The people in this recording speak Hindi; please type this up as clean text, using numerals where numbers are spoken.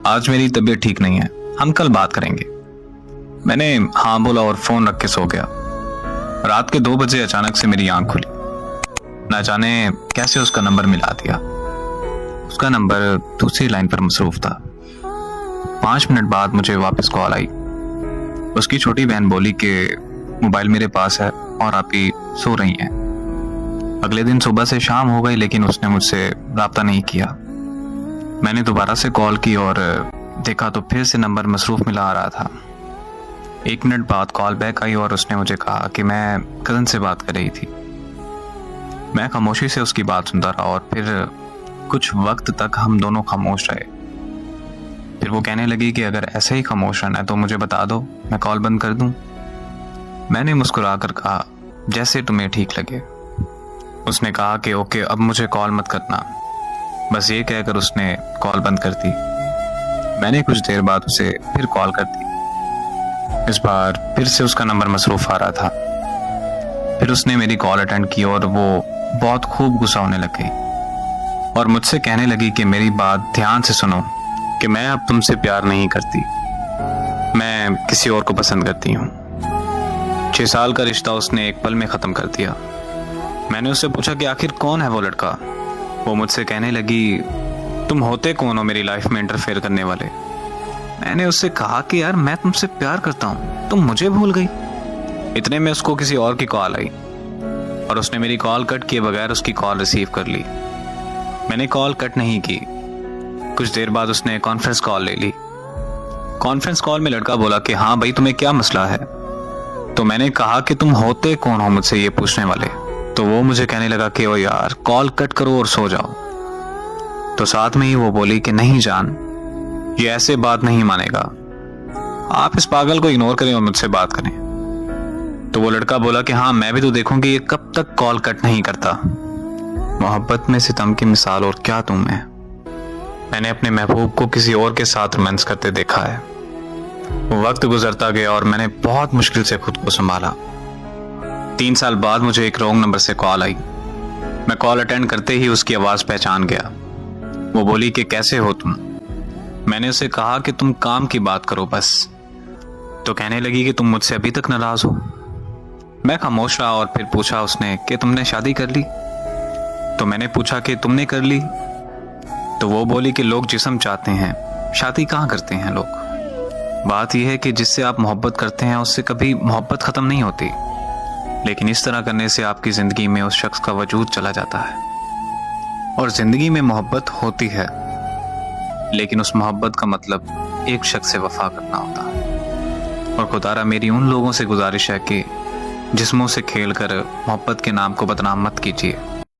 आज मेरी तबीयत ठीक नहीं है, हम कल बात करेंगे। मैंने हाँ बोला और फोन रख के सो गया। रात के 2 बजे अचानक से मेरी आंख खुली। न जाने कैसे उसका नंबर मिला दिया। उसका नंबर दूसरी लाइन पर मसरूफ था। 5 मिनट बाद मुझे वापस कॉल आई। उसकी छोटी बहन बोली कि मोबाइल मेरे पास है और आप ही सो रही हैं। अगले दिन सुबह से शाम हो गई लेकिन उसने मुझसे राब्ता नहीं किया। मैंने दोबारा से कॉल की और देखा तो फिर से नंबर मसरूफ मिला आ रहा था। 1 मिनट बाद कॉल बैक आई और उसने मुझे कहा कि मैं कज़न से बात कर रही थी। मैं खामोशी से उसकी बात सुनता रहा और फिर कुछ वक्त तक हम दोनों खामोश रहे। फिर वो कहने लगी कि अगर ऐसे ही खामोश रहना है तो मुझे बता दो, मैं कॉल बंद कर दूं। मैंने मुस्कुराकर कहा जैसे तुम्हें ठीक लगे। उसने कहा कि ओके, अब मुझे कॉल मत करना। बस ये कहकर उसने कॉल बंद कर दी। मैंने कुछ देर बाद उसे फिर कॉल कर दी। इस बार फिर से उसका नंबर मसरूफ आ रहा था। फिर उसने मेरी कॉल अटेंड की और वो बहुत खूब गुस्सा होने लग गई और मुझसे कहने लगी कि मेरी बात ध्यान से सुनो कि मैं अब तुमसे प्यार नहीं करती, मैं किसी और को पसंद करती हूँ। 6 साल का रिश्ता उसने एक पल में ख़त्म कर दिया। मैंने उससे पूछा कि आखिर कौन है वो लड़का। वो मुझसे कहने लगी तुम होते कौन हो मेरी लाइफ में इंटरफेयर करने वाले। मैंने उससे कहा कि यार मैं तुमसे प्यार करता हूँ, तुम मुझे भूल गई। इतने में उसको किसी और की कॉल आई और उसने मेरी कॉल कट किए बगैर उसकी कॉल रिसीव कर ली। मैंने कॉल कट नहीं की। कुछ देर बाद उसने कॉन्फ्रेंस कॉल ले ली। कॉन्फ्रेंस कॉल में लड़का बोला कि हाँ भाई, तुम्हें क्या मसला है। तो मैंने कहा कि तुम होते कौन हो मुझसे ये पूछने वाले। तो वो मुझे कहने लगा कि ओ यार कॉल कट करो और सो जाओ। तो साथ में ही वो बोली कि नहीं जान, ये ऐसे बात नहीं मानेगा, आप इस पागल को इग्नोर करें और मुझसे बात करें। तो वो लड़का बोला कि हाँ मैं भी तो देखूंगी ये कब तक कॉल कट नहीं करता। मोहब्बत में सितम की मिसाल और क्या तुम है। मैंने अपने महबूब को किसी और के साथ रोमांस करते देखा है। वक्त गुजरता गया और मैंने बहुत मुश्किल से खुद को संभाला। 3 साल बाद मुझे एक रॉन्ग नंबर से कॉल आई। मैं कॉल अटेंड करते ही उसकी आवाज़ पहचान गया। वो बोली कि कैसे हो तुम। मैंने उसे कहा कि तुम काम की बात करो बस। तो कहने लगी कि तुम मुझसे अभी तक नाराज हो। मैं खामोश रहा और फिर पूछा उसने कि तुमने शादी कर ली। तो मैंने पूछा कि तुमने कर ली। तो वो बोली कि लोग जिस्म चाहते हैं, शादी कहाँ करते हैं लोग। बात यह है कि जिससे आप मोहब्बत करते हैं उससे कभी मोहब्बत ख़त्म नहीं होती, लेकिन इस तरह करने से आपकी ज़िंदगी में उस शख्स का वजूद चला जाता है। और ज़िंदगी में मोहब्बत होती है, लेकिन उस मोहब्बत का मतलब एक शख्स से वफा करना होता है। और खुदारा मेरी उन लोगों से गुजारिश है कि जिस्मों से खेलकर मोहब्बत के नाम को बदनाम मत कीजिए।